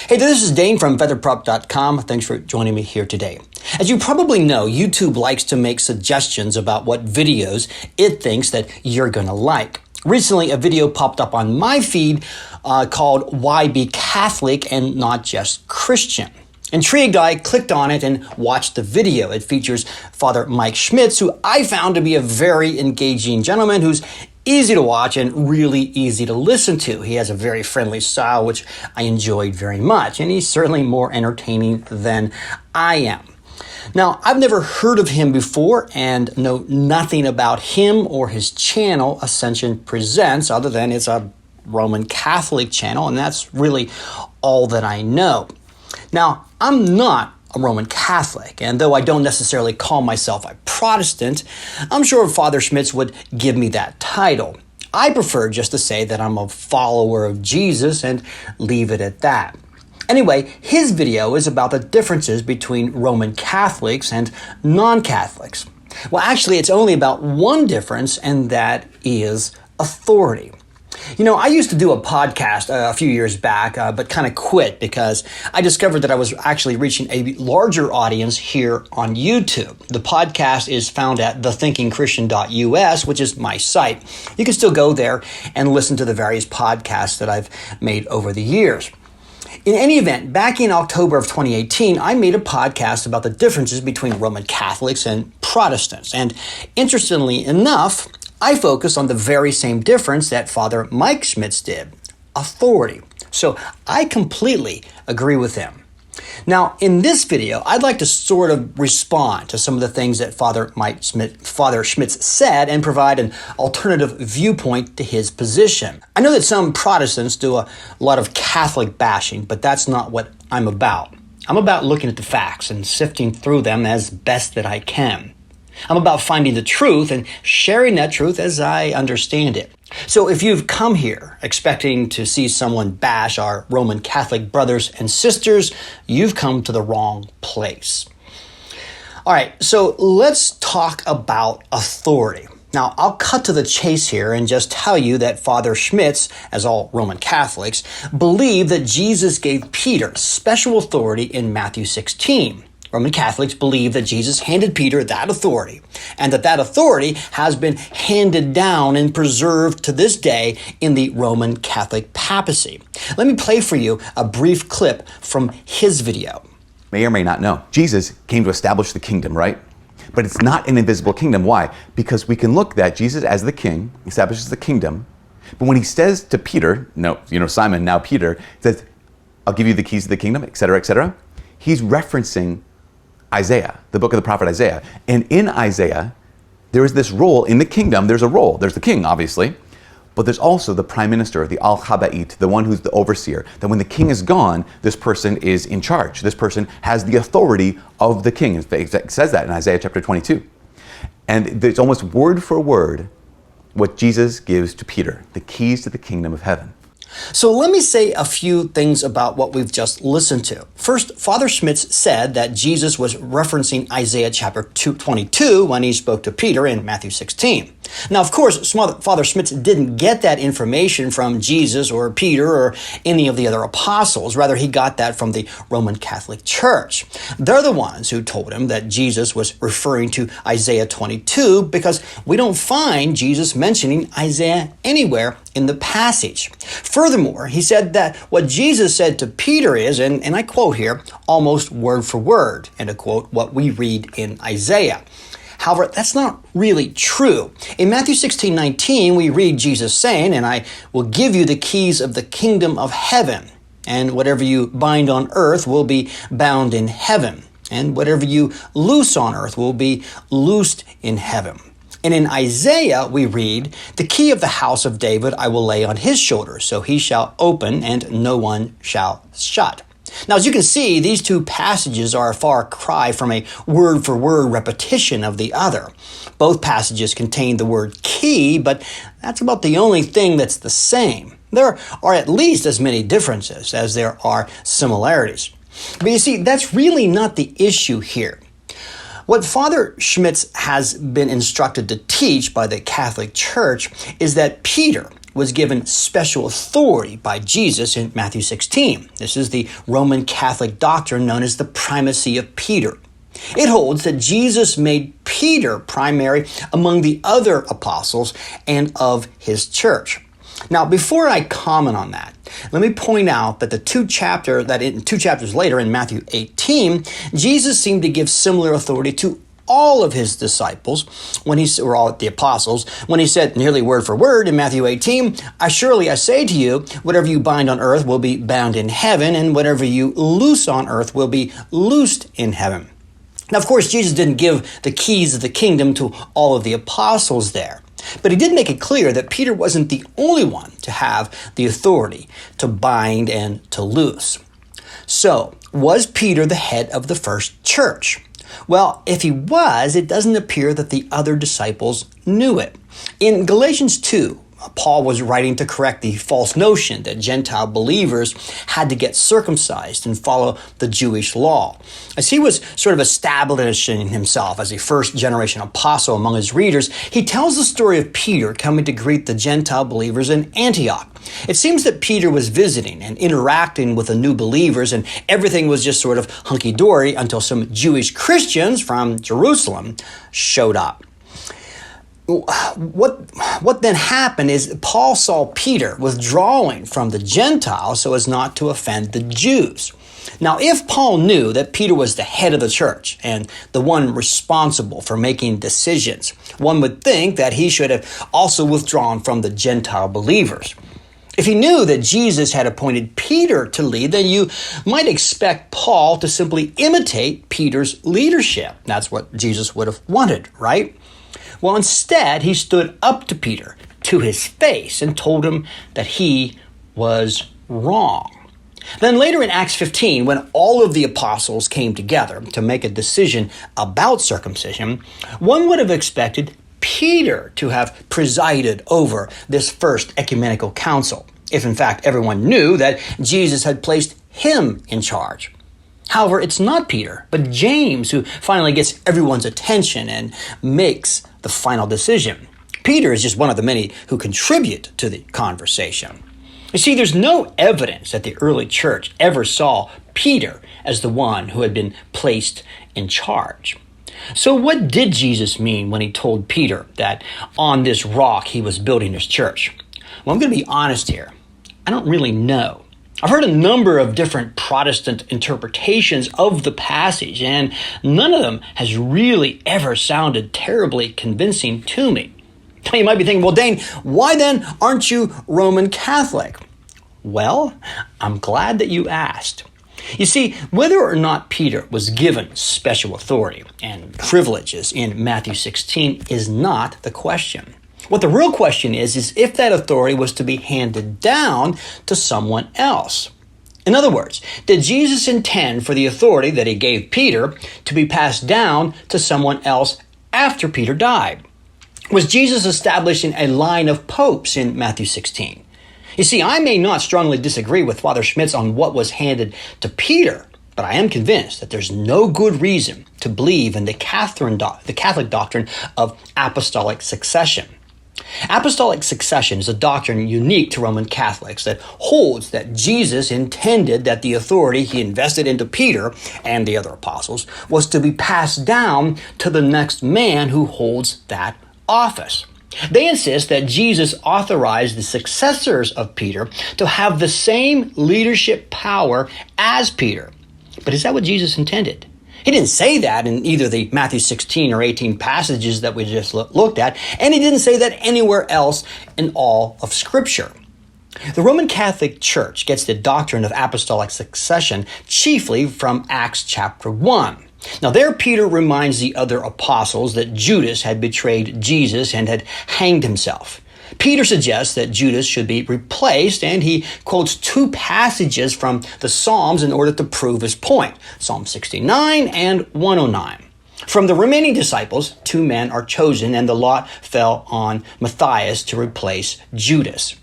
Hey, this is Dane from featherprop.com. Thanks for joining me here today. As you probably know, YouTube likes to make suggestions about what videos it thinks that you're going to like. Recently, a video popped up on my feed called Why Be Catholic and Not Just Christian. Intrigued, I clicked on it and watched the video. It features Father Mike Schmitz, who I found to be a very engaging gentleman who's easy to watch and really easy to listen to. He has a very friendly style, which I enjoyed very much, and he's certainly more entertaining than I am. Now, I've never heard of him before and know nothing about him or his channel, Ascension Presents, other than it's a Roman Catholic channel, and that's really all that I know. Now, I'm not a Roman Catholic, and though I don't necessarily call myself a Protestant, I'm sure Father Schmitz would give me that title. I prefer just to say that I'm a follower of Jesus and leave it at that. Anyway, his video is about the differences between Roman Catholics and non-Catholics. Well, actually, it's only about one difference, and that is authority. You know, I used to do a podcast a few years back, but kind of quit because I discovered that I was actually reaching a larger audience here on YouTube. The podcast is found at thethinkingchristian.us, which is my site. You can still go there and listen to the various podcasts that I've made over the years. In any event, back in October of 2018, I made a podcast about the differences between Roman Catholics and Protestants. And interestingly enough, I focused on the very same difference that Father Mike Schmitz did, authority. So I completely agree with him. Now, in this video, I'd like to sort of respond to some of the things that Father Schmitz said and provide an alternative viewpoint to his position. I know that some Protestants do a lot of Catholic bashing, but that's not what I'm about. I'm about looking at the facts and sifting through them as best that I can. I'm about finding the truth and sharing that truth as I understand it. So if you've come here expecting to see someone bash our Roman Catholic brothers and sisters, you've come to the wrong place. All right, so let's talk about authority. Now, I'll cut to the chase here and just tell you that Father Schmitz, as all Roman Catholics, believe that Jesus gave Peter special authority in Matthew 16. Roman Catholics believe that Jesus handed Peter that authority, and that authority has been handed down and preserved to this day in the Roman Catholic papacy. Let me play for you a brief clip from his video. May or may not know, Jesus came to establish the kingdom, right? But it's not an invisible kingdom. Why? Because we can look at Jesus as the king, establishes the kingdom, but when he says to Peter, Simon, now Peter, says, I'll give you the keys to the kingdom, etc., he's referencing Isaiah, the book of the prophet Isaiah. And in Isaiah, there is this role in the kingdom. There's a role. There's the king, obviously, but there's also the prime minister, the al-Haba'it, the one who's the overseer. That when the king is gone, this person is in charge. This person has the authority of the king. It says that in Isaiah chapter 22. And it's almost word for word what Jesus gives to Peter, the keys to the kingdom of heaven. So let me say a few things about what we've just listened to. First, Father Schmitz said that Jesus was referencing Isaiah chapter 22 when he spoke to Peter in Matthew 16. Now, of course, Father Schmitz didn't get that information from Jesus or Peter or any of the other apostles. Rather, he got that from the Roman Catholic Church. They're the ones who told him that Jesus was referring to Isaiah 22 because we don't find Jesus mentioning Isaiah anywhere in the passage. Furthermore, he said that what Jesus said to Peter is, and I quote here, almost word for word, end of quote, what we read in Isaiah. However, that's not really true. In Matthew 16:19, we read Jesus saying, and I will give you the keys of the kingdom of heaven, and whatever you bind on earth will be bound in heaven, and whatever you loose on earth will be loosed in heaven. And in Isaiah, we read, the key of the house of David I will lay on his shoulders, so he shall open and no one shall shut. Now, as you can see, these two passages are a far cry from a word-for-word repetition of the other. Both passages contain the word key, but that's about the only thing that's the same. There are at least as many differences as there are similarities. But you see, that's really not the issue here. What Father Schmitz has been instructed to teach by the Catholic Church is that Peter was given special authority by Jesus in Matthew 16. This is the Roman Catholic doctrine known as the primacy of Peter. It holds that Jesus made Peter primary among the other apostles and of his church. Now, before I comment on that, let me point out that in two chapters later in Matthew 18, Jesus seemed to give similar authority to all of his disciples, or all the apostles, when he said nearly word for word in Matthew 18, I say to you, whatever you bind on earth will be bound in heaven, and whatever you loose on earth will be loosed in heaven. Now, of course, Jesus didn't give the keys of the kingdom to all of the apostles there. But he did make it clear that Peter wasn't the only one to have the authority to bind and to loose. So, was Peter the head of the first church? Well, if he was, it doesn't appear that the other disciples knew it. In Galatians 2, Paul was writing to correct the false notion that Gentile believers had to get circumcised and follow the Jewish law. As he was sort of establishing himself as a first-generation apostle among his readers, he tells the story of Peter coming to greet the Gentile believers in Antioch. It seems that Peter was visiting and interacting with the new believers, and everything was just sort of hunky-dory until some Jewish Christians from Jerusalem showed up. What then happened is Paul saw Peter withdrawing from the Gentiles so as not to offend the Jews. Now, if Paul knew that Peter was the head of the church and the one responsible for making decisions, one would think that he should have also withdrawn from the Gentile believers. If he knew that Jesus had appointed Peter to lead, then you might expect Paul to simply imitate Peter's leadership. That's what Jesus would have wanted, right? Well, instead, he stood up to Peter to his face and told him that he was wrong. Then later in Acts 15, when all of the apostles came together to make a decision about circumcision, one would have expected Peter to have presided over this first ecumenical council, if in fact everyone knew that Jesus had placed him in charge. However, it's not Peter, but James who finally gets everyone's attention and makes the final decision. Peter is just one of the many who contribute to the conversation. You see, there's no evidence that the early church ever saw Peter as the one who had been placed in charge. So what did Jesus mean when he told Peter that on this rock he was building his church? Well, I'm going to be honest here. I don't really know. I've heard a number of different Protestant interpretations of the passage, and none of them has really ever sounded terribly convincing to me. Now, you might be thinking, well, Dane, why then aren't you Roman Catholic? Well, I'm glad that you asked. You see, whether or not Peter was given special authority and privileges in Matthew 16 is not the question. What the real question is if that authority was to be handed down to someone else. In other words, did Jesus intend for the authority that he gave Peter to be passed down to someone else after Peter died? Was Jesus establishing a line of popes in Matthew 16? You see, I may not strongly disagree with Father Schmitz on what was handed to Peter, but I am convinced that there's no good reason to believe in the Catholic doctrine of apostolic succession. Apostolic succession is a doctrine unique to Roman Catholics that holds that Jesus intended that the authority he invested into Peter and the other apostles was to be passed down to the next man who holds that office. They insist that Jesus authorized the successors of Peter to have the same leadership power as Peter. But is that what Jesus intended? He didn't say that in either the Matthew 16 or 18 passages that we just looked at, and he didn't say that anywhere else in all of Scripture. The Roman Catholic Church gets the doctrine of apostolic succession chiefly from Acts chapter 1. Now there Peter reminds the other apostles that Judas had betrayed Jesus and had hanged himself. Peter suggests that Judas should be replaced, and he quotes two passages from the Psalms in order to prove his point, Psalm 69 and 109. From the remaining disciples, 2 men are chosen, and the lot fell on Matthias to replace Judas.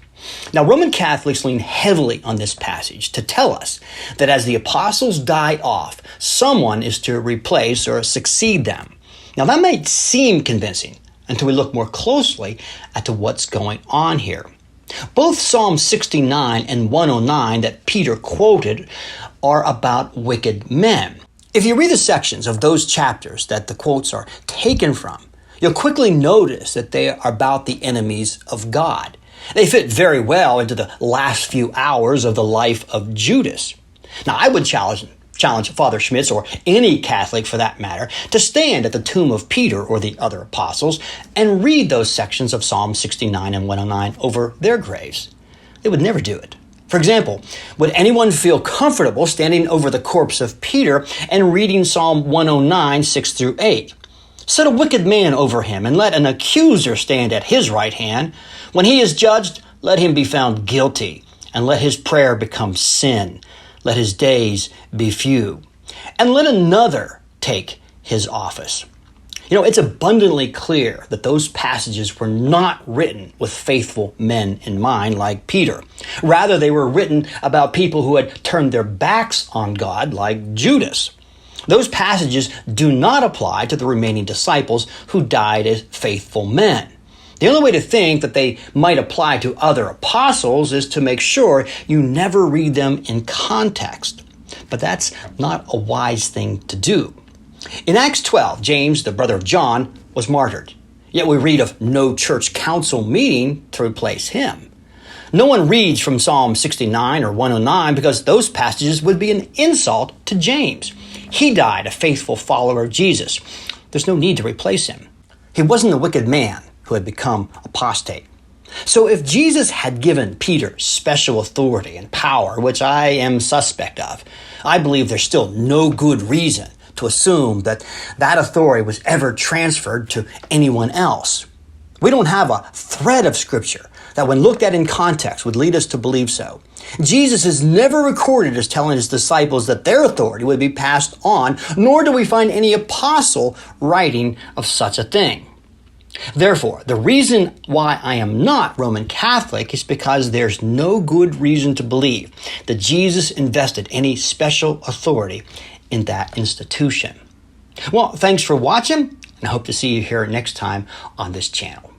Now, Roman Catholics lean heavily on this passage to tell us that as the apostles die off, someone is to replace or succeed them. Now, that might seem convincing until we look more closely at what's going on here. Both Psalm 69 and 109 that Peter quoted are about wicked men. If you read the sections of those chapters that the quotes are taken from, you'll quickly notice that they are about the enemies of God. They fit very well into the last few hours of the life of Judas. Now, I would challenge Father Schmitz, or any Catholic for that matter, to stand at the tomb of Peter or the other apostles and read those sections of Psalm 69 and 109 over their graves. They would never do it. For example, would anyone feel comfortable standing over the corpse of Peter and reading Psalm 109, 6 through 8? Set a wicked man over him, and let an accuser stand at his right hand. When he is judged, let him be found guilty, and let his prayer become sin. Let his days be few, and let another take his office. It's abundantly clear that those passages were not written with faithful men in mind like Peter. Rather, they were written about people who had turned their backs on God like Judas. Those passages do not apply to the remaining disciples who died as faithful men. The only way to think that they might apply to other apostles is to make sure you never read them in context. But that's not a wise thing to do. In Acts 12, James, the brother of John, was martyred. Yet we read of no church council meeting to replace him. No one reads from Psalm 69 or 109 because those passages would be an insult to James. He died a faithful follower of Jesus. There's no need to replace him. He wasn't a wicked man who had become apostate. So if Jesus had given Peter special authority and power, which I am suspect of, I believe there's still no good reason to assume that that authority was ever transferred to anyone else. We don't have a thread of Scripture that when looked at in context would lead us to believe so. Jesus is never recorded as telling his disciples that their authority would be passed on, nor do we find any apostle writing of such a thing. Therefore, the reason why I am not Roman Catholic is because there's no good reason to believe that Jesus invested any special authority in that institution. Well, thanks for watching, and I hope to see you here next time on this channel.